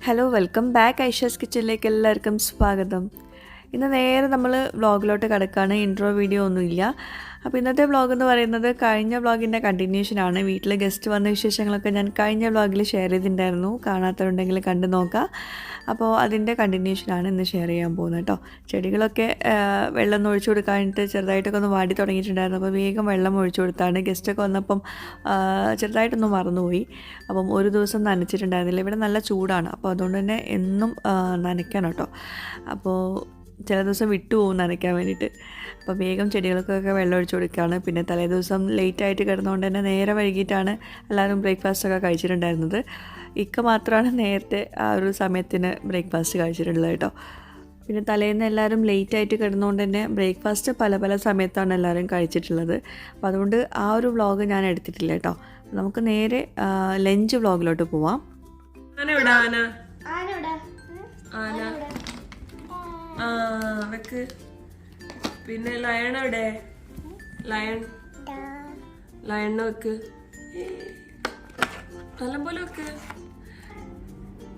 Hello welcome back Aisha's കിച്ചണിലേക്ക് എല്ലാവർക്കും സ്വാഗതം. ഇന്ന് നേരെ നമ്മൾ വ്ളോഗിലോട്ട് കിടക്കുകയാണ്. ഇൻട്രോ വീഡിയോ ഒന്നുമില്ല. അപ്പോൾ ഇന്നത്തെ വ്ളോഗ് എന്ന് പറയുന്നത് കഴിഞ്ഞ വ്ളോഗിൻ്റെ കണ്ടിന്യൂഷനാണ്. വീട്ടിൽ ഗസ്റ്റ് വന്ന വിശേഷങ്ങളൊക്കെ ഞാൻ കഴിഞ്ഞ വ്ളോഗിൽ ഷെയർ ചെയ്തിട്ടുണ്ടായിരുന്നു. കാണാത്തവരുണ്ടെങ്കിൽ കണ്ടു നോക്കാം. അപ്പോൾ അതിൻ്റെ കണ്ടിന്യൂഷനാണ് ഇന്ന് ഷെയർ ചെയ്യാൻ പോകുന്നത് കേട്ടോ. ചെടികളൊക്കെ വെള്ളം ഒഴിച്ചു കൊടുക്കാനായിട്ട് ചെറുതായിട്ടൊക്കെ ഒന്ന് വാടി തുടങ്ങിയിട്ടുണ്ടായിരുന്നു. അപ്പോൾ വേഗം വെള്ളം ഒഴിച്ചു കൊടുത്താണ്. ഗസ്റ്റൊക്കെ വന്നപ്പം ചെറുതായിട്ടൊന്ന് മറന്നുപോയി. അപ്പം ഒരു ദിവസം നനച്ചിട്ടുണ്ടായിരുന്നില്ല. ഇവിടെ നല്ല ചൂടാണ്, അപ്പോൾ അതുകൊണ്ട് തന്നെ എന്നും നനയ്ക്കണം കേട്ടോ. അപ്പോൾ ചില ദിവസം വിട്ടുപോകും നനയ്ക്കാൻ വേണ്ടിയിട്ട്. അപ്പോൾ വേഗം ചെടികൾക്കൊക്കെ വെള്ളം ഒഴിച്ചു കൊടുക്കുകയാണ്. പിന്നെ തലേ ദിവസം ലേറ്റായിട്ട് കിടന്നുകൊണ്ട് തന്നെ നേരെ വൈകിട്ടാണ് എല്ലാവരും ബ്രേക്ക്ഫാസ്റ്റൊക്കെ കഴിച്ചിട്ടുണ്ടായിരുന്നത്. ഇക്ക മാത്രമാണ് നേരത്തെ ആ ഒരു സമയത്തിന് ബ്രേക്ക്ഫാസ്റ്റ് കഴിച്ചിട്ടുള്ളത് കേട്ടോ. പിന്നെ തലേന്ന് എല്ലാവരും ലേറ്റായിട്ട് കിടന്നുകൊണ്ട് തന്നെ ബ്രേക്ക്ഫാസ്റ്റ് പല സമയത്താണ് എല്ലാവരും കഴിച്ചിട്ടുള്ളത്. അപ്പോൾ അതുകൊണ്ട് ആ ഒരു വ്ളോഗ് ഞാൻ എടുത്തിട്ടില്ല കേട്ടോ. നമുക്ക് നേരെ ലഞ്ച് വ്ളോഗിലോട്ട് പോവാം. പിന്നെ ലയൺ എവിടെ? ലയണിനെ വെക്ക്, നല്ലപോലെ വെക്ക്.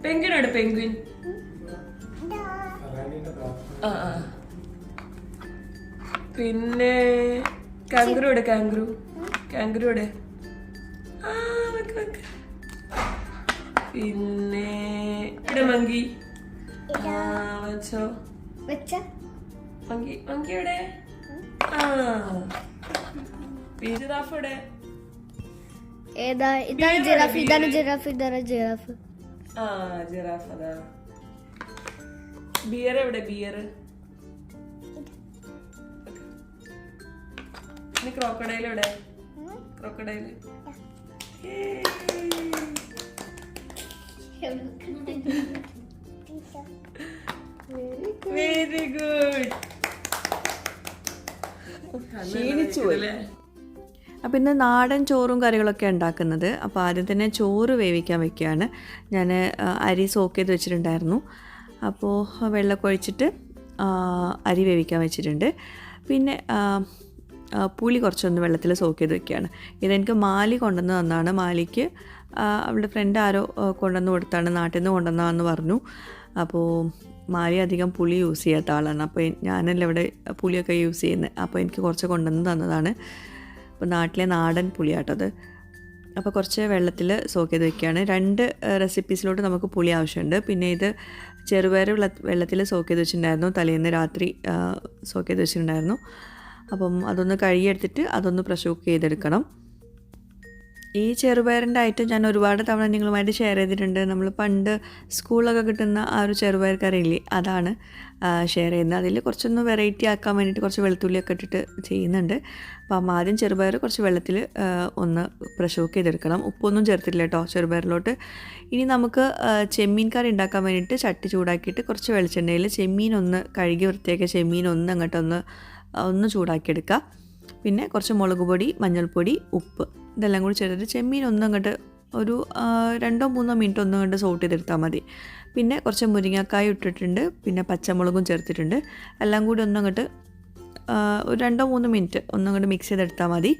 പെൻഗ്വിൻ എവിടെ? പെൻഗ്വിൻ പിന്നെ കാങ്കുരു എവിടെ? കാങ്കുരു എവിടെ? പിന്നെ ഇവിടെ മങ്കി വെച്ചോ. മങ്കി എവിടെ? ജിറാഫ് എവിടെ? ജിറാഫ് അതാ. ബിയർ എവിടെ? ക്രോക്കഡൈൽ എവിടെ? Crocodile very good. അപ്പോൾ ഇന്ന് നാടൻ ചോറും കറികളൊക്കെ ഉണ്ടാക്കുന്നത്. അപ്പോൾ ആദ്യം തന്നെ ചോറ് വേവിക്കാൻ വെക്കുകയാണ്. ഞാൻ അരി സോക്ക് ചെയ്ത് വെച്ചിട്ടുണ്ടായിരുന്നു. അപ്പോൾ വെള്ളമൊക്കെ ഒഴിച്ചിട്ട് അരി വേവിക്കാൻ വെച്ചിട്ടുണ്ട്. പിന്നെ പുളി കുറച്ചൊന്ന് വെള്ളത്തിൽ സോക്ക് ചെയ്ത് വെക്കുകയാണ്. ഇതെനിക്ക് മാലി കൊണ്ടുവന്ന് തന്നതാണ്. മാലിക്ക് അവളുടെ ഫ്രണ്ട് ആരോ കൊണ്ടുവന്ന് കൊടുത്താണ്, നാട്ടിൽ നിന്ന് കൊണ്ടുവന്നതാണെന്ന് പറഞ്ഞു. അപ്പോൾ മാലി അധികം പുളി യൂസ് ചെയ്യാത്ത ആളാണ്. അപ്പോൾ ഞാനല്ല ഇവിടെ പുളിയൊക്കെ യൂസ് ചെയ്യുന്നത്. അപ്പോൾ എനിക്ക് കുറച്ച് കൊണ്ടുവന്ന് തന്നതാണ്. അപ്പോൾ നാട്ടിലെ നാടൻ പുളിയാട്ടത്. അപ്പോൾ കുറച്ച് വെള്ളത്തിൽ സോക്ക് ചെയ്ത് വെക്കുകയാണ്. 2 റെസിപ്പീസിലോട്ട് നമുക്ക് പുളി ആവശ്യമുണ്ട്. പിന്നെ ഇത് ചെറുപയർ വെള്ളത്തിൽ സോക്ക് ചെയ്ത് വെച്ചിട്ടുണ്ടായിരുന്നു. തലേന്ന് രാത്രി സോക്ക് ചെയ്ത് വെച്ചിട്ടുണ്ടായിരുന്നു. അപ്പം അതൊന്ന് കഴുകിയെടുത്തിട്ട് അതൊന്ന് പ്രഷർ കുക്ക് ചെയ്തെടുക്കണം. ഈ ചെറുപയറിൻ്റെ ഐറ്റം ഞാൻ ഒരുപാട് തവണ നിങ്ങളുമായിട്ട് ഷെയർ ചെയ്തിട്ടുണ്ട്. നമ്മൾ പണ്ട് സ്കൂളിലൊക്കെ കിട്ടുന്ന ആ ഒരു ചെറുപയർ കറിയില്ലേ, അതാണ് ഷെയർ ചെയ്യുന്നത്. അതിൽ കുറച്ചൊന്ന് വെറൈറ്റി ആക്കാൻ വേണ്ടിയിട്ട് കുറച്ച് വെളുത്തുള്ളിയൊക്കെ ഇട്ടിട്ട് ചെയ്യുന്നുണ്ട്. അപ്പം ആദ്യം ചെറുപയർ കുറച്ച് വെള്ളത്തിൽ ഒന്ന് പ്രഷർ കുക്ക് ചെയ്തെടുക്കണം. ഉപ്പൊന്നും ചേർത്തില്ല കേട്ടോ ചെറുപയറിലോട്ട്. ഇനി നമുക്ക് ചെമ്മീൻ കറി ഉണ്ടാക്കാൻ വേണ്ടിയിട്ട് ചട്ടി ചൂടാക്കിയിട്ട് കുറച്ച് വെളിച്ചെണ്ണയിൽ ചെമ്മീൻ ഒന്ന് കഴുകി വൃത്തിയാക്കിയ ചെമ്മീൻ ഒന്ന് അങ്ങോട്ടൊന്ന് ചൂടാക്കിയെടുക്കുക. പിന്നെ കുറച്ച് മുളക് പൊടി, മഞ്ഞൾപ്പൊടി, ഉപ്പ് ഇതെല്ലാം കൂടി ചേർത്തിട്ട് ചെമ്മീൻ അങ്ങോട്ട് ഒരു 2-3 മിനിറ്റ് അങ്ങോട്ട് സോട്ട് ചെയ്തെടുത്താൽ മതി. പിന്നെ കുറച്ച് മുരിങ്ങക്കായ ഇട്ടിട്ടുണ്ട്. പിന്നെ പച്ചമുളകും ചേർത്തിട്ടുണ്ട്. എല്ലാം കൂടി അങ്ങോട്ട് ഒരു 2-3 മിനിറ്റ് അങ്ങോട്ട് മിക്സ് ചെയ്തെടുത്താൽ മതി.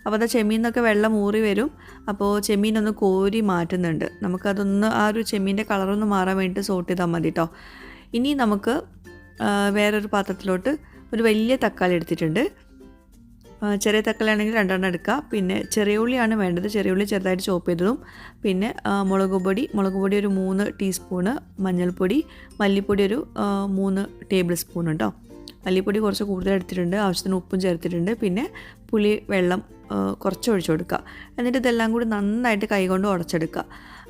അപ്പോൾ അത് ചെമ്മീനൊക്കെ വെള്ളം ഊറി വരും. അപ്പോൾ ചെമ്മീനൊന്ന് കോരി മാറ്റുന്നുണ്ട്. നമുക്കതൊന്ന് ആ ഒരു ചെമ്മീൻ്റെ കളറൊന്ന് മാറാൻ വേണ്ടിയിട്ട് സോട്ട് ചെയ്താൽ മതി കേട്ടോ. ഇനി നമുക്ക് വേറൊരു പാത്രത്തിലോട്ട് ഒരു വലിയ തക്കാളി എടുത്തിട്ടുണ്ട്. ചെറിയ തക്കാളി ആണെങ്കിൽ 2 എടുക്കുക. പിന്നെ ചെറിയ ഉള്ളിയാണ് വേണ്ടത്. ചെറിയ ഉള്ളി ചെറുതായിട്ട് ചോപ്പ് ചെയ്തതും. പിന്നെ മുളക് പൊടി ഒരു 3 ടീസ്പൂണ്, മഞ്ഞൾപ്പൊടി, മല്ലിപ്പൊടി ഒരു 3 ടേബിൾ സ്പൂൺ കേട്ടോ. മല്ലിപ്പൊടി കുറച്ച് കൂടുതൽ എടുത്തിട്ടുണ്ട്. ആവശ്യത്തിന് ഉപ്പും ചേർത്തിട്ടുണ്ട്. പിന്നെ പുളി വെള്ളം കുറച്ച് ഒഴിച്ചു കൊടുക്കുക. എന്നിട്ട് ഇതെല്ലാം കൂടി നന്നായിട്ട് കൈകൊണ്ട് ഉടച്ചെടുക്കുക.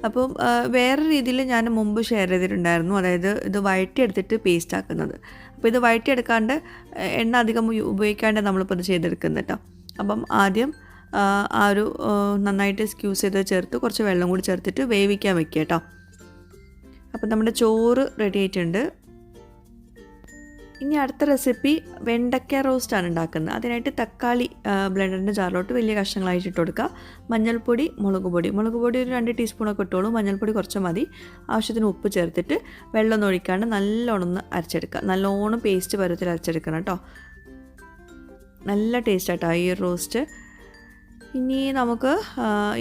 അപ്പം വേറെ രീതിയിൽ ഞാൻ മുമ്പ് ഷെയർ ചെയ്തിട്ടുണ്ടായിരുന്നു. അതായത് ഇത് വഴറ്റിയെടുത്തിട്ട് പേസ്റ്റ് ആക്കുന്നത്. അപ്പോൾ ഇത് വഴറ്റിയെടുക്കാണ്ട് എണ്ണ അധികം ഉപയോഗിക്കാണ്ട് നമ്മളിപ്പോൾ ഇത് ചെയ്തെടുക്കുന്നത് കേട്ടോ. അപ്പം ആദ്യം ആ ഒരു നന്നായിട്ട് സ്ക്യൂസ് ചെയ്ത് ചേർത്ത് കുറച്ച് വെള്ളം കൂടി ചേർത്തിട്ട് വേവിക്കാൻ വെക്കുക കേട്ടോ. അപ്പം നമ്മുടെ ചോറ് റെഡി ആയിട്ടുണ്ട്. ഇനി അടുത്ത റെസിപ്പി വെണ്ടക്ക റോസ്റ്റാണ് ഉണ്ടാക്കുന്നത്. അതിനായിട്ട് തക്കാളി ബ്ലെൻഡറിൻ്റെ ജാറിലോട്ട് വലിയ കഷ്ണങ്ങളായിട്ട് ഇട്ട് കൊടുക്കുക. മഞ്ഞൾപ്പൊടി, മുളക് പൊടി ഒരു 2 ടീസ്പൂണൊക്കെ ഇട്ടോളൂ. മഞ്ഞൾപ്പൊടി കുറച്ച് മതി. ആവശ്യത്തിന് ഉപ്പ് ചേർത്തിട്ട് വെള്ളം ഒഴിക്കാണ്ട് നല്ലോണം അരച്ചെടുക്കുക. നല്ലോണം പേസ്റ്റ് പരുവത്തിൽ അരച്ചെടുക്കണം കേട്ടോ. നല്ല ടേസ്റ്റാട്ടോ ഈ റോസ്റ്റ്. ഇനി നമുക്ക്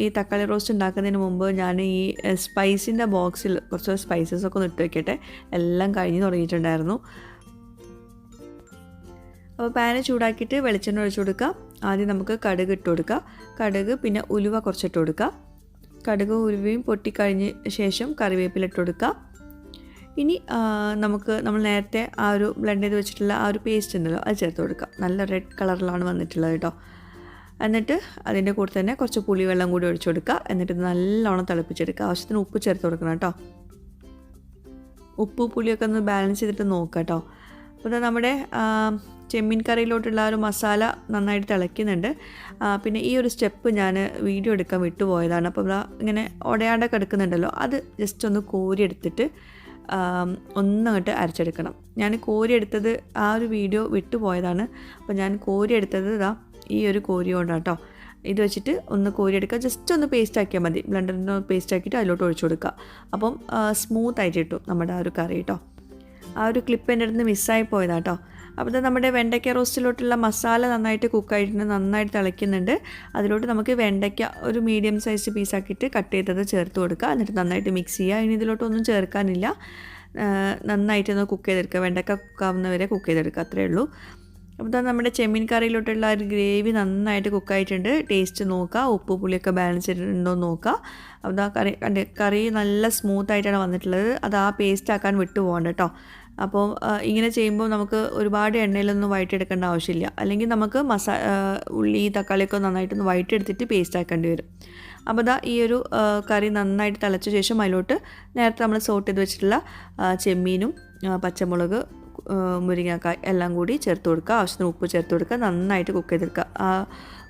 ഈ തക്കാളി റോസ്റ്റ് ഉണ്ടാക്കുന്നതിന് മുമ്പ് ഞാൻ ഈ സ്പൈസിൻ്റെ ബോക്സിൽ കുറച്ച് സ്പൈസസൊക്കെ ഒന്ന് ഇട്ട് വയ്ക്കട്ടെ. എല്ലാം കഴിഞ്ഞ് തുടങ്ങിയിട്ടുണ്ടായിരുന്നു. അപ്പോൾ പാന് ചൂടാക്കിയിട്ട് വെളിച്ചെണ്ണ ഒഴിച്ച് കൊടുക്കുക. ആദ്യം നമുക്ക് കടുക് ഇട്ട് കൊടുക്കുക. കടുക് പിന്നെ ഉലുവ കുറച്ചിട്ട് കൊടുക്കുക. കടുകും ഉലുവയും പൊട്ടിക്കഴിഞ്ഞ ശേഷം കറിവേപ്പില ഇട്ട് കൊടുക്കുക. ഇനി നമ്മൾ നേരത്തെ ആ ഒരു ബ്ലെൻഡ് ചെയ്ത് വെച്ചിട്ടുള്ള ആ ഒരു പേസ്റ്റ് ഉണ്ടല്ലോ അത് ചേർത്ത് കൊടുക്കുക. നല്ല റെഡ് കളറിലാണ് വന്നിട്ടുള്ളത് കേട്ടോ. എന്നിട്ട് അതിൻ്റെ കൂടെ തന്നെ കുറച്ച് പുളിവെള്ളം കൂടി ഒഴിച്ചു കൊടുക്കുക. എന്നിട്ട് നല്ലോണം തിളപ്പിച്ചെടുക്കുക. ആവശ്യത്തിന് ഉപ്പ് ചേർത്ത് കൊടുക്കണം കേട്ടോ. ഉപ്പ് പുളിയൊക്കെ ഒന്ന് ബാലൻസ് ചെയ്തിട്ട് നോക്കുക കേട്ടോ. അപ്പോൾ നമ്മുടെ ചെമ്മീൻ കറിയിലോട്ടുള്ള ഒരു മസാല നന്നായിട്ട് തിളയ്ക്കുന്നുണ്ട്. പിന്നെ ഈ ഒരു സ്റ്റെപ്പ് ഞാൻ വീഡിയോ എടുക്കാൻ വിട്ടുപോയതാണ്. അപ്പോൾ ഇങ്ങനെ ഉടയാണ്ടൊക്കെ എടുക്കുന്നുണ്ടല്ലോ, അത് ജസ്റ്റ് ഒന്ന് കോരിയെടുത്തിട്ട് ഒന്നങ്ങോട്ട് അരച്ചെടുക്കണം. ഞാൻ കോരിയെടുത്തത് ആ ഒരു വീഡിയോ വിട്ടുപോയതാണ്. അപ്പോൾ ഞാൻ കോരിയെടുത്തത് ഈ ഒരു കോരി കൊണ്ടാണ് കേട്ടോ. ഇത് വെച്ചിട്ട് ഒന്ന് കോരിയെടുക്കുക. ജസ്റ്റ് ഒന്ന് പേസ്റ്റ് ആക്കിയാൽ മതി. ബ്ലെൻഡറിന് പേസ്റ്റ് ആക്കിയിട്ട് അതിലോട്ട് ഒഴിച്ചു കൊടുക്കുക. അപ്പം സ്മൂത്ത് ആയിട്ട് കിട്ടും നമ്മുടെ ആ ഒരു കറി കേട്ടോ. ആ ഒരു ക്ലിപ്പ് എൻ്റെ അടുത്ത് മിസ്സായി പോയതാണ് കേട്ടോ. അപ്പോൾ നമ്മുടെ വെണ്ടയ്ക്ക റോസ്റ്റിലോട്ടുള്ള മസാല നന്നായിട്ട് കുക്കായിട്ടുണ്ട്, നന്നായിട്ട് തിളയ്ക്കുന്നുണ്ട്. അതിലോട്ട് നമുക്ക് വെണ്ടയ്ക്ക ഒരു മീഡിയം സൈസ് പീസാക്കിയിട്ട് കട്ട് ചെയ്തത് ചേർത്ത് കൊടുക്കുക. എന്നിട്ട് നന്നായിട്ട് മിക്സ് ചെയ്യുക. ഇനി ഇതിലോട്ടൊന്നും ചേർക്കാനില്ല. നന്നായിട്ടൊന്ന് കുക്ക് ചെയ്തെടുക്കുക. വെണ്ടയ്ക്ക കുക്കാവുന്നവരെ കുക്ക് ചെയ്തെടുക്കുക, അത്രയേ ഉള്ളൂ. അപ്പോൾ നമ്മുടെ ചെമ്മീൻ കറിയിലോട്ടുള്ള ഒരു ഗ്രേവി നന്നായിട്ട് കുക്കായിട്ടുണ്ട്. ടേസ്റ്റ് നോക്കുക, ഉപ്പ് പുളിയൊക്കെ ബാലൻസ് ചെയ്തിട്ടുണ്ടോ എന്ന് നോക്കുക. അപ്പോൾ കറി നല്ല സ്മൂത്തായിട്ടാണ് വന്നിട്ടുള്ളത്. അത് ആ പേസ്റ്റ് ആക്കാൻ വിട്ടു പോകണ്ട കേട്ടോ. അപ്പോൾ ഇങ്ങനെ ചെയ്യുമ്പോൾ നമുക്ക് ഒരുപാട് എണ്ണയിലൊന്നും വഴറ്റിയെടുക്കേണ്ട ആവശ്യമില്ല. അല്ലെങ്കിൽ നമുക്ക് ഉള്ളി തക്കാളിയൊക്കെ നന്നായിട്ടൊന്ന് വഴറ്റിയെടുത്തിട്ട് പേസ്റ്റ് ആക്കേണ്ടി വരും. അപ്പോൾ ഈ ഒരു കറി നന്നായിട്ട് തിളച്ച ശേഷം അതിലോട്ട് നേരത്തെ നമ്മൾ സോട്ട് ചെയ്ത് വെച്ചിട്ടുള്ള ചെമ്മീനും പച്ചമുളക് മുരിങ്ങക്കായ് എല്ലാം കൂടി ചേർത്ത് കൊടുക്കുക. ആവശ്യത്തിന് ഉപ്പ് ചേർത്ത് കൊടുക്കുക. നന്നായിട്ട് കുക്ക് ചെയ്തെടുക്കുക. ആ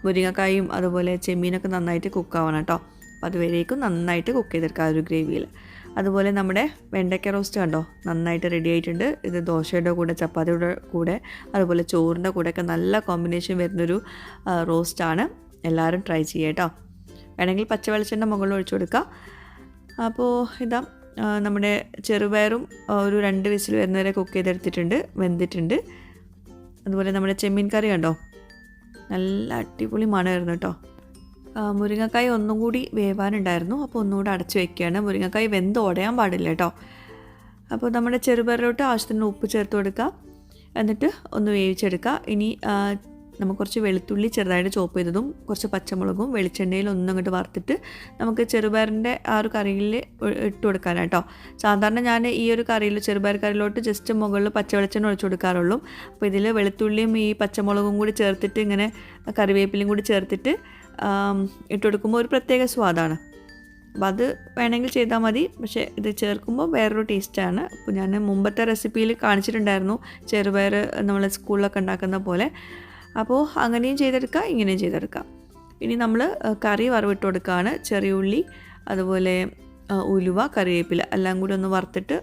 മുരിങ്ങക്കായും അതുപോലെ ചെമ്മീനൊക്കെ നന്നായിട്ട് കുക്കാവണം കേട്ടോ. അപ്പോൾ അതുവരേക്കും നന്നായിട്ട് കുക്ക് ചെയ്തെടുക്കുക ആ ഒരു ഗ്രേവിയിൽ. അതുപോലെ നമ്മുടെ വെണ്ടയ്ക്ക റോസ്റ്റ് കണ്ടോ നന്നായിട്ട് റെഡി ആയിട്ടുണ്ട്. ഇത് ദോശയുടെ കൂടെ ചപ്പാത്തിയുടെ കൂടെ അതുപോലെ ചോറിൻ്റെ കൂടെയൊക്കെ നല്ല കോമ്പിനേഷൻ വരുന്നൊരു റോസ്റ്റാണ്. എല്ലാവരും ട്രൈ ചെയ്യുക കേട്ടോ. വേണമെങ്കിൽ പച്ചവെളിച്ചെണ്ണ മുകളിൽ ഒഴിച്ചു കൊടുക്കുക. അപ്പോൾ നമ്മുടെ ചെറുപയറും ഒരു 2 വിസിൽ വരുന്നവരെ കുക്ക് ചെയ്തെടുത്തിട്ടുണ്ട്, വെന്തിട്ടുണ്ട്. അതുപോലെ നമ്മുടെ ചെമ്മീൻ കറി കണ്ടോ നല്ല അടിപൊളി മണമായിരുന്നു കേട്ടോ. മുരിങ്ങക്കായ് ഒന്നും കൂടി വേവാനുണ്ടായിരുന്നു. അപ്പോൾ ഒന്നുകൂടി അടച്ച് വയ്ക്കുകയാണ്. മുരിങ്ങക്കായ് വെന്ത് ഉടയാൻ പാടില്ല കേട്ടോ. അപ്പോൾ നമ്മുടെ ചെറുപയറിലോട്ട് ആവശ്യത്തിന് ഉപ്പ് ചേർത്ത് കൊടുക്കുക. എന്നിട്ട് ഒന്ന് വേവിച്ചെടുക്കുക. ഇനി നമുക്ക് കുറച്ച് വെളുത്തുള്ളി ചെറുതായിട്ട് ചോപ്പ് ചെയ്തതും കുറച്ച് പച്ചമുളകും വെളിച്ചെണ്ണയിൽ ഒന്നങ്ങോട്ട് വറുത്തിട്ട് നമുക്ക് ചെറുപയറിൻ്റെ ആ ഒരു കറിയിൽ ഇട്ട് കൊടുക്കാനാണ് കേട്ടോ. സാധാരണ ഞാൻ ഈ ഒരു കറിയിൽ ചെറുപയർ കറിയിലോട്ട് ജസ്റ്റ് മുകളിൽ പച്ചവെളിച്ചെണ്ണ ഒഴിച്ചു കൊടുക്കാറുള്ളൂ. അപ്പോൾ ഇതിൽ വെളുത്തുള്ളിയും ഈ പച്ചമുളകും കൂടി ചേർത്തിട്ട് ഇങ്ങനെ കറിവേപ്പിലയും കൂടി ചേർത്തിട്ട് ഇട്ട് കൊടുക്കുമ്പോൾ ഒരു പ്രത്യേക സ്വാദാണ്. അപ്പോൾ അത് വേണമെങ്കിൽ ചെയ്താൽ മതി. പക്ഷേ ഇത് ചേർക്കുമ്പോൾ വേറൊരു ടേസ്റ്റാണ്. അപ്പോൾ ഞാൻ മുമ്പത്തെ റെസിപ്പിയിൽ കാണിച്ചിട്ടുണ്ടായിരുന്നു ചെറുപയർ നമ്മൾ സ്കൂളിലൊക്കെ ഉണ്ടാക്കുന്ന പോലെ. അപ്പോൾ അങ്ങനെയും ചെയ്തെടുക്കുക, ഇങ്ങനെയും ചെയ്തെടുക്കാം. ഇനി നമ്മൾ കറി വറവിട്ട് കൊടുക്കുകയാണ്. ചെറിയ ഉള്ളി അതുപോലെ ഉലുവ കറിവേപ്പില എല്ലാം കൂടി ഒന്ന് വറുത്തിട്ട്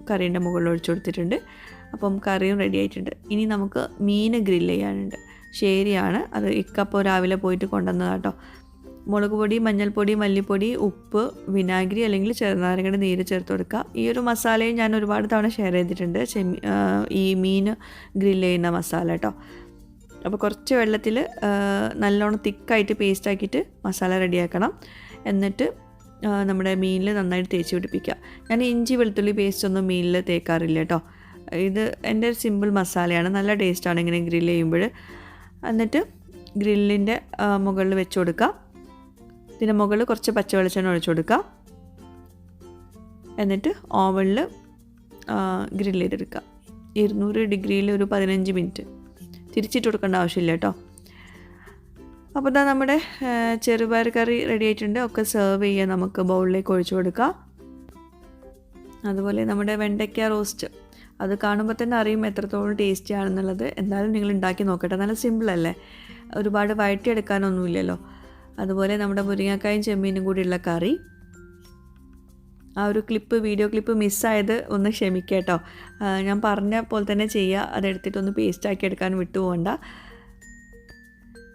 കറീൻ്റെ മുകളിൽ ഒഴിച്ചു കൊടുത്തിട്ടുണ്ട്. അപ്പം കറിയും റെഡി ആയിട്ടുണ്ട്. ഇനി നമുക്ക് മീൻ ഗ്രില്ല് ചെയ്യാനുണ്ട്. ശരിയാണ്, അത് ഇക്കപ്പോൾ രാവിലെ പോയിട്ട് കൊണ്ടുവന്നതാണ് കേട്ടോ. മുളക് പൊടി, മഞ്ഞൾപ്പൊടി, മല്ലിപ്പൊടി, ഉപ്പ്, വിനാഗിരി അല്ലെങ്കിൽ ചെറുനാരങ്ങയുടെ നീര് ചേർത്ത് കൊടുക്കുക. ഈ ഒരു മസാലയും ഞാൻ ഒരുപാട് തവണ ഷെയർ ചെയ്തിട്ടുണ്ട്. ഈ മീൻ ഗ്രില്ല് ചെയ്യുന്ന മസാല കേട്ടോ. അപ്പോൾ കുറച്ച് വെള്ളത്തിൽ നല്ലോണം തിക്കായിട്ട് പേസ്റ്റ് ആക്കിയിട്ട് മസാല റെഡിയാക്കണം. എന്നിട്ട് നമ്മുടെ മീനിൽ നന്നായിട്ട് തേച്ച് പിടിപ്പിക്കുക. ഞാൻ ഇഞ്ചി വെളുത്തുള്ളി പേസ്റ്റ് ഒന്നും മീനിൽ തേക്കാറില്ല കേട്ടോ. ഇത് എൻ്റെ ഒരു സിമ്പിൾ മസാലയാണ്. നല്ല ടേസ്റ്റാണ് ഇങ്ങനെ ഗ്രില്ല് ചെയ്യുമ്പോൾ. എന്നിട്ട് ഗ്രില്ലിൻ്റെ മുകളിൽ വെച്ച് കൊടുക്കുക. ഇതിൻ്റെ മുകളിൽ കുറച്ച് പച്ചവെളിച്ചെണ്ണ ഒഴിച്ചു കൊടുക്കുക. എന്നിട്ട് ഓവനിൽ ഗ്രില്ല് ചെയ്തെടുക്കുക. 200 ഡിഗ്രിയിൽ ഒരു 15 മിനിറ്റ്. തിരിച്ചിട്ട് കൊടുക്കേണ്ട ആവശ്യമില്ല കേട്ടോ. അപ്പോൾ നമ്മുടെ ചെറുപയർ കറി റെഡി ആയിട്ടുണ്ട്. ഒക്കെ സെർവ് ചെയ്യാൻ നമുക്ക് ബൗളിലേക്ക് ഒഴിച്ചു കൊടുക്കാം. അതുപോലെ നമ്മുടെ വെണ്ടയ്ക്ക റോസ്റ്റ്, അത് കാണുമ്പോൾ തന്നെ അറിയും എത്രത്തോളം ടേസ്റ്റി ആണെന്നുള്ളത്. എന്തായാലും നിങ്ങൾ ഉണ്ടാക്കി നോക്കട്ടെ. നല്ല സിമ്പിളല്ലേ, ഒരുപാട് വഴറ്റിയെടുക്കാനൊന്നുമില്ലല്ലോ. അതുപോലെ നമ്മുടെ മുരിങ്ങക്കായും ചെമ്മീനും കൂടിയുള്ള കറി. ആ ഒരു വീഡിയോ ക്ലിപ്പ് മിസ്സായത് ഒന്ന് ക്ഷമിക്കുക കേട്ടോ. ഞാൻ പറഞ്ഞ പോലെ തന്നെ ചെയ്യുക. അതെടുത്തിട്ടൊന്ന് പേസ്റ്റാക്കി എടുക്കാൻ വിട്ടുപോകണ്ട.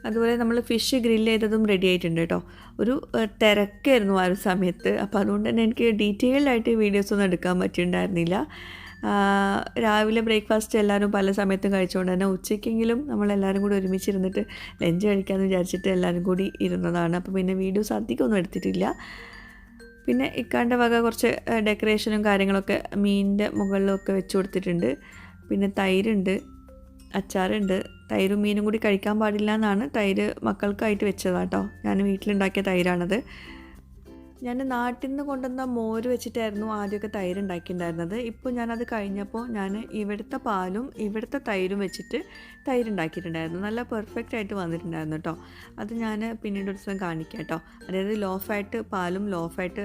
അതുപോലെ നമ്മൾ ഫിഷ് ഗ്രില്ല് ചെയ്തതും റെഡി ആയിട്ടുണ്ട് കേട്ടോ. ഒരു തിരക്കായിരുന്നു ആ ഒരു സമയത്ത്. അപ്പോൾ അതുകൊണ്ട് തന്നെ എനിക്ക് ഡീറ്റെയിൽഡായിട്ട് വീഡിയോസൊന്നും എടുക്കാൻ പറ്റിയിട്ടുണ്ടായിരുന്നില്ല. രാവിലെ ബ്രേക്ക്ഫാസ്റ്റ് എല്ലാവരും പല സമയത്തും കഴിച്ചുകൊണ്ട് തന്നെ ഉച്ചയ്ക്കെങ്കിലും നമ്മളെല്ലാവരും കൂടി ഒരുമിച്ചിരുന്നിട്ട് ലഞ്ച് കഴിക്കാമെന്ന് വിചാരിച്ചിട്ട് എല്ലാവരും കൂടി ഇരുന്നതാണ്. അപ്പോൾ പിന്നെ വീഡിയോസ് അധികമൊന്നും എടുത്തിട്ടില്ല. പിന്നെ ഇക്കാൻ്റെ വക കുറച്ച് ഡെക്കറേഷനും കാര്യങ്ങളൊക്കെ മീനിൻ്റെ മുകളിലൊക്കെ വെച്ച് കൊടുത്തിട്ടുണ്ട്. പിന്നെ തൈരുണ്ട്, അച്ചാറുണ്ട്. തൈരും മീനും കൂടി കഴിക്കാൻ പാടില്ല എന്നാണ് തൈര് മക്കൾക്കായിട്ട് വെച്ചതാട്ടോ. ഞാൻ വീട്ടിലുണ്ടാക്കിയ തൈരാണത്. ഞാൻ നാട്ടിൽ നിന്ന് കൊണ്ടുവന്ന മോര് വെച്ചിട്ടായിരുന്നു ആദ്യമൊക്കെ തൈര് ഉണ്ടാക്കിയിട്ടുണ്ടായിരുന്നത്. ഇപ്പോൾ ഞാനത് കഴിഞ്ഞപ്പോൾ ഞാൻ ഇവിടുത്തെ പാലും ഇവിടുത്തെ തൈരും വെച്ചിട്ട് തൈരുണ്ടാക്കിയിട്ടുണ്ടായിരുന്നു. നല്ല പെർഫെക്റ്റ് ആയിട്ട് വന്നിട്ടുണ്ടായിരുന്നു കേട്ടോ. അത് ഞാൻ പിന്നീട് ഒരു ദിവസം കാണിക്കാം കേട്ടോ. അതായത് ലോ ഫാറ്റ് പാലും ലോ ഫാറ്റ്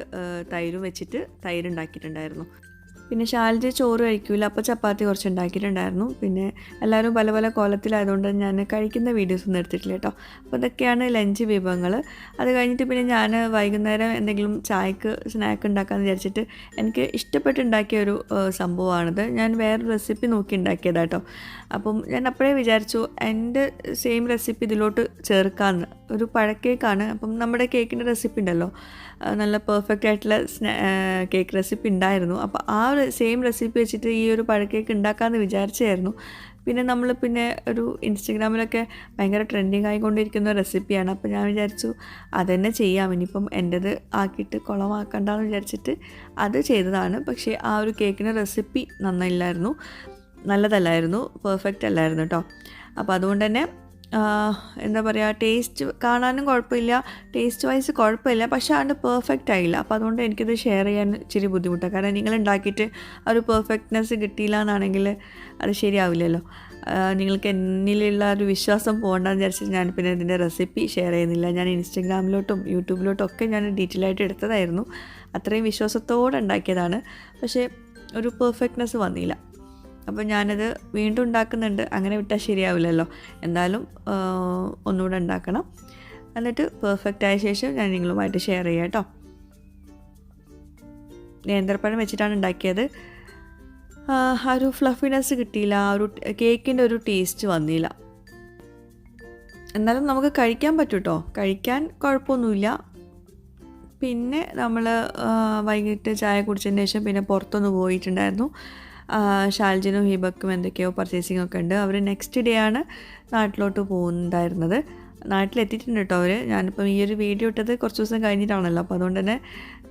തൈരും വെച്ചിട്ട് തൈരുണ്ടാക്കിയിട്ടുണ്ടായിരുന്നു. പിന്നെ ഷാൽജ ചോറ് കഴിക്കില്ല, അപ്പോൾ ചപ്പാത്തി കുറച്ച് ഉണ്ടാക്കിയിട്ടുണ്ടായിരുന്നു. പിന്നെ എല്ലാവരും പല പല കോലത്തിലായതുകൊണ്ട് ഞാൻ കഴിക്കുന്ന വീഡിയോസൊന്നും എടുത്തിട്ടില്ല കേട്ടോ. അപ്പോൾ ഇതൊക്കെയാണ് ലഞ്ച് വിഭവങ്ങൾ. അത് കഴിഞ്ഞിട്ട് പിന്നെ ഞാൻ വൈകുന്നേരം എന്തെങ്കിലും ചായക്ക് സ്നാക്ക് ഉണ്ടാക്കാമെന്ന് വിചാരിച്ചിട്ട് എനിക്ക് ഇഷ്ടപ്പെട്ടുണ്ടാക്കിയ ഒരു സംഭവമാണിത്. ഞാൻ വേറൊരു റെസിപ്പി നോക്കി ഉണ്ടാക്കിയതാട്ടോ. അപ്പം ഞാൻ അപ്പോഴേ വിചാരിച്ചു എൻ്റെ സെയിം റെസിപ്പി ഇതിലോട്ട് ചേർക്കാമെന്ന്. ഒരു പഴക്കേക്കാണ്. അപ്പം നമ്മുടെ കേക്കിൻ്റെ റെസിപ്പി ഉണ്ടല്ലോ, നല്ല പെർഫെക്റ്റ് ആയിട്ടുള്ള കേക്ക് റെസിപ്പി ഉണ്ടായിരുന്നു. അപ്പോൾ ആ ഒരു സെയിം റെസിപ്പി വെച്ചിട്ട് ഈ ഒരു പഴക്കേക്ക് ഉണ്ടാക്കാമെന്ന് വിചാരിച്ചായിരുന്നു. പിന്നെ നമ്മൾ ഒരു ഇൻസ്റ്റഗ്രാമിലൊക്കെ ഭയങ്കര ട്രെൻഡിങ് ആയിക്കൊണ്ടിരിക്കുന്ന റെസിപ്പിയാണ്. അപ്പോൾ ഞാൻ വിചാരിച്ചു അതുതന്നെ ചെയ്യാം, ഇനിയിപ്പം എൻ്റേത് ആക്കിയിട്ട് കുളമാക്കണ്ടെന്ന് വിചാരിച്ചിട്ട് അത് ചെയ്തതാണ്. പക്ഷേ ആ ഒരു കേക്കിൻ്റെ റെസിപ്പി നല്ലതല്ലായിരുന്നു, പെർഫെക്റ്റ് അല്ലായിരുന്നു കേട്ടോ. അപ്പോൾ അതുകൊണ്ട് തന്നെ എന്താ പറയുക, ടേസ്റ്റ് കാണാനും കുഴപ്പമില്ല, ടേസ്റ്റ് വൈസ് കുഴപ്പമില്ല, പക്ഷേ അത് പെർഫെക്റ്റ് ആയില്ല. അപ്പോൾ അതുകൊണ്ട് എനിക്കിത് ഷെയർ ചെയ്യാൻ ഇച്ചിരി ബുദ്ധിമുട്ടാണ്. കാരണം നിങ്ങൾ ഉണ്ടാക്കിയിട്ട് ആ ഒരു പെർഫെക്റ്റ്നെസ് കിട്ടിയില്ല എന്നാണെങ്കിൽ അത് ശരിയാവില്ലല്ലോ. നിങ്ങൾക്ക് എന്നിലുള്ള ഒരു വിശ്വാസം പോകണ്ടെന്ന് വിചാരിച്ചിട്ട് ഞാൻ പിന്നെ ഇതിൻ്റെ റെസിപ്പി ഷെയർ ചെയ്യുന്നില്ല. ഞാൻ ഇൻസ്റ്റഗ്രാമിലോട്ടും യൂട്യൂബിലോട്ടും ഒക്കെ ഞാൻ ഡീറ്റെയിൽ ആയിട്ട് എടുത്തതായിരുന്നു. അത്രയും വിശ്വാസത്തോടെ ഉണ്ടാക്കിയതാണ്. പക്ഷേ ഒരു പെർഫെക്റ്റ്നെസ് വന്നില്ല. അപ്പോൾ ഞാനത് വീണ്ടും ഉണ്ടാക്കുന്നുണ്ട്. അങ്ങനെ വിട്ടാൽ ശരിയാവില്ലല്ലോ. എന്തായാലും ഒന്നുകൂടെ ഉണ്ടാക്കണം. എന്നിട്ട് പെർഫെക്റ്റ് ആയ ശേഷം ഞാൻ നിങ്ങളുമായിട്ട് ഷെയർ ചെയ്യാം കേട്ടോ. നേന്ത്രപ്പഴം വെച്ചിട്ടാണ് ഉണ്ടാക്കിയത്. ആ ഒരു ഫ്ലഫിനെസ് കിട്ടിയില്ല, ആ ഒരു കേക്കിൻ്റെ ഒരു ടേസ്റ്റ് വന്നില്ല. എന്നാലും നമുക്ക് കഴിക്കാൻ പറ്റും കേട്ടോ, കഴിക്കാൻ കുഴപ്പമൊന്നുമില്ല. പിന്നെ നമ്മൾ വൈകിട്ട് ചായ കുടിച്ചതിന് ശേഷം പിന്നെ പുറത്തൊന്ന് പോയിട്ടുണ്ടായിരുന്നു. ഷാൽജിനും ഹിബക്കും എന്തൊക്കെയോ പർച്ചേസിംഗ് ഒക്കെ ഉണ്ട്. അവർ നെക്സ്റ്റ് ഡേ ആണ് നാട്ടിലോട്ട് പോകുന്നുണ്ടായിരുന്നത്. നാട്ടിലെത്തിയിട്ടുണ്ട് കേട്ടോ അവർ. ഞാനിപ്പം ഈ ഒരു വീഡിയോ ഇട്ടത് കുറച്ച് ദിവസം കഴിഞ്ഞിട്ടാണല്ലോ, അപ്പോൾ അതുകൊണ്ട് തന്നെ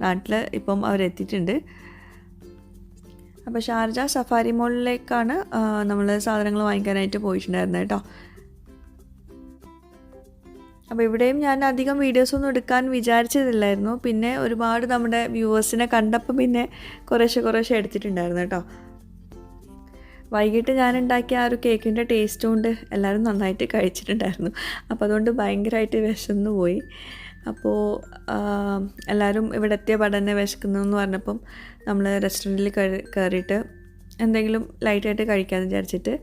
നാട്ടിൽ ഇപ്പം അവരെത്തിയിട്ടുണ്ട്. അപ്പോൾ ഷാർജ സഫാരി മോളിലേക്കാണ് നമ്മൾ സാധനങ്ങൾ വാങ്ങിക്കാനായിട്ട് പോയിട്ടുണ്ടായിരുന്നത് കേട്ടോ. അപ്പോൾ ഇവിടെയും ഞാൻ അധികം വീഡിയോസൊന്നും എടുക്കാൻ വിചാരിച്ചതില്ലായിരുന്നു. പിന്നെ ഒരുപാട് നമ്മുടെ വ്യൂവേഴ്സിനെ കണ്ടപ്പോൾ പിന്നെ കുറേശ്ശെ എടുത്തിട്ടുണ്ടായിരുന്നു കേട്ടോ. വൈകിട്ട് ഞാൻ ഉണ്ടാക്കിയ ആ ഒരു കേക്കിൻ്റെ ടേസ്റ്റ് കൊണ്ട് എല്ലാവരും നന്നായിട്ട് കഴിച്ചിട്ടുണ്ടായിരുന്നു. അപ്പോൾ അതുകൊണ്ട് ഭയങ്കരമായിട്ട് വിശന്നു പോയി. അപ്പോൾ എല്ലാവരും ഇവിടെ എത്തിയ പഠനം വിശക്കുന്നു എന്ന് പറഞ്ഞപ്പം നമ്മൾ റെസ്റ്റോറൻറ്റിൽ കയറിയിട്ട് എന്തെങ്കിലും ലൈറ്റായിട്ട് കഴിക്കാമെന്ന് വിചാരിച്ചിട്ട്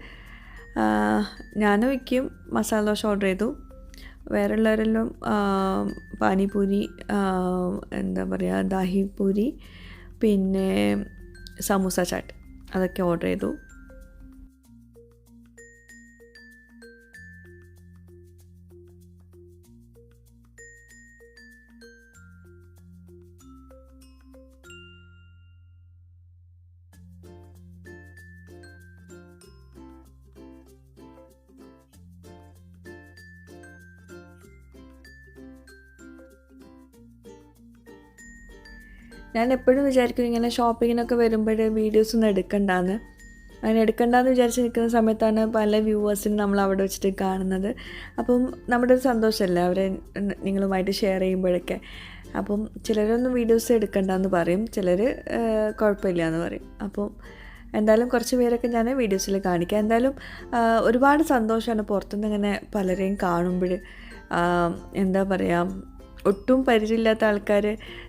ഞാനും വയ്ക്കും മസാല ദോശ ഓർഡർ ചെയ്തു. വേറെ ഉള്ളവരെല്ലാം പാനിപൂരി, എന്താ പറയുക, ദാഹിപൂരി, പിന്നെ സമൂസ ചാട്ട് അതൊക്കെ ഓർഡർ ചെയ്തു. ഞാൻ എപ്പോഴും വിചാരിക്കും ഇങ്ങനെ ഷോപ്പിങ്ങിനൊക്കെ വരുമ്പോൾ വീഡിയോസൊന്നും എടുക്കണ്ടെന്ന്. അങ്ങനെ എടുക്കണ്ടെന്ന് വിചാരിച്ച് നിൽക്കുന്ന സമയത്താണ് പല വ്യൂവേഴ്സിനും നമ്മൾ അവിടെ വെച്ചിട്ട് കാണുന്നത്. അപ്പം നമ്മുടെ ഒരു സന്തോഷമല്ലേ അവരെ നിങ്ങളുമായിട്ട് ഷെയർ ചെയ്യുമ്പോഴൊക്കെ. അപ്പം ചിലരൊന്നും വീഡിയോസ് എടുക്കണ്ടെന്ന് പറയും, ചിലർ കുഴപ്പമില്ല എന്ന് പറയും. അപ്പം എന്തായാലും കുറച്ച് പേരൊക്കെ ഞാൻ വീഡിയോസിൽ കാണിക്കാം. എന്തായാലും ഒരുപാട് സന്തോഷമാണ് പുറത്തുനിന്ന് ഇങ്ങനെ പലരെയും കാണുമ്പോൾ. എന്താ പറയുക, ഒട്ടും പരിചയമില്ലാത്ത ആൾക്കാർ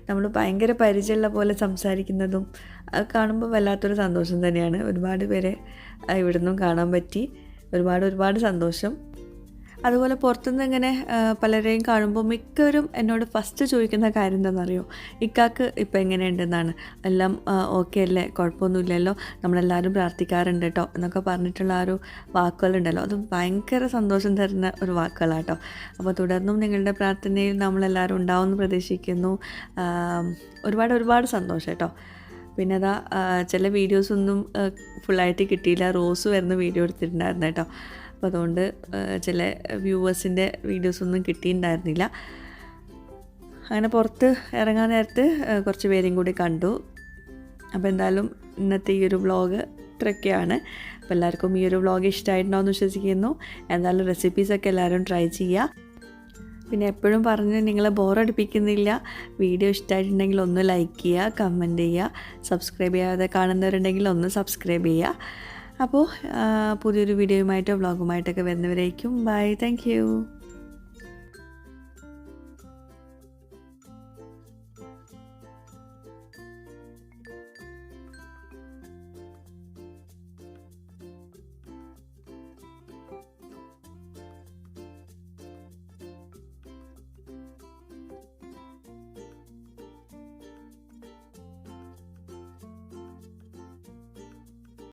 നമ്മൾ ഭയങ്കര പരിചയമുള്ള പോലെ സംസാരിക്കുന്നതും അത് കാണുമ്പോൾ വല്ലാത്തൊരു സന്തോഷം തന്നെയാണ്. ഒരുപാട് പേരെ ഇവിടുന്നും കാണാൻ പറ്റി. ഒരുപാട് സന്തോഷം. അതുപോലെ പുറത്തുനിന്ന് ഇങ്ങനെ പലരെയും കാണുമ്പോൾ മിക്കവരും എന്നോട് ഫസ്റ്റ് ചോദിക്കുന്ന കാര്യം എന്താണെന്നറിയോ, ഇക്കാക്ക് ഇപ്പം എങ്ങനെയുണ്ടെന്നാണ്. എല്ലാം ഓക്കെ അല്ലേ, കുഴപ്പമൊന്നുമില്ലല്ലോ, നമ്മളെല്ലാവരും പ്രാർത്ഥിക്കാറുണ്ട് കേട്ടോ എന്നൊക്കെ പറഞ്ഞിട്ടുള്ള ആ ഒരു വാക്കുകളുണ്ടല്ലോ, അത് ഭയങ്കര സന്തോഷം തരുന്ന ഒരു വാക്കുകളാട്ടോ. അപ്പോൾ തുടർന്നും നിങ്ങളുടെ പ്രാർത്ഥനയിൽ നമ്മളെല്ലാവരും ഉണ്ടാവുമെന്ന് പ്രതീക്ഷിക്കുന്നു. ഒരുപാട് സന്തോഷം കേട്ടോ. പിന്നെ അതാ ചില വീഡിയോസൊന്നും ഫുള്ളായിട്ട് കിട്ടിയില്ല. റോസ് വരുന്ന വീഡിയോ എടുത്തിട്ടുണ്ടായിരുന്നു കേട്ടോ. അപ്പോൾ അതുകൊണ്ട് ചില വ്യൂവേഴ്സിൻ്റെ വീഡിയോസൊന്നും കിട്ടിയിട്ടുണ്ടായിരുന്നില്ല. അങ്ങനെ പുറത്ത് ഇറങ്ങാൻ നേരത്ത് കുറച്ച് പേരെയും കൂടി കണ്ടു. അപ്പോൾ എന്തായാലും ഇന്നത്തെ ഈ ഒരു വ്ളോഗ് ഇത്രയൊക്കെയാണ്. അപ്പോൾ എല്ലാവർക്കും ഈ ഒരു വ്ളോഗ് ഇഷ്ടമായിട്ടുണ്ടാവുമെന്ന് വിശ്വസിക്കുന്നു. എന്തായാലും റെസിപ്പീസൊക്കെ എല്ലാവരും ട്രൈ ചെയ്യുക. പിന്നെ എപ്പോഴും പറഞ്ഞ് നിങ്ങളെ ബോറടിപ്പിക്കുന്നില്ല. വീഡിയോ ഇഷ്ടമായിട്ടുണ്ടെങ്കിൽ ഒന്ന് ലൈക്ക് ചെയ്യുക, കമൻറ്റ് ചെയ്യുക, സബ്സ്ക്രൈബ് ചെയ്യാതെ കാണുന്നവരുണ്ടെങ്കിൽ ഒന്ന് സബ്സ്ക്രൈബ് ചെയ്യുക. അപ്പോൾ പുതിയൊരു വീഡിയോയുമായിട്ടോ വ്ളോഗുമായിട്ടൊക്കെ വരുന്നവരേക്കും ബൈ. Thank you.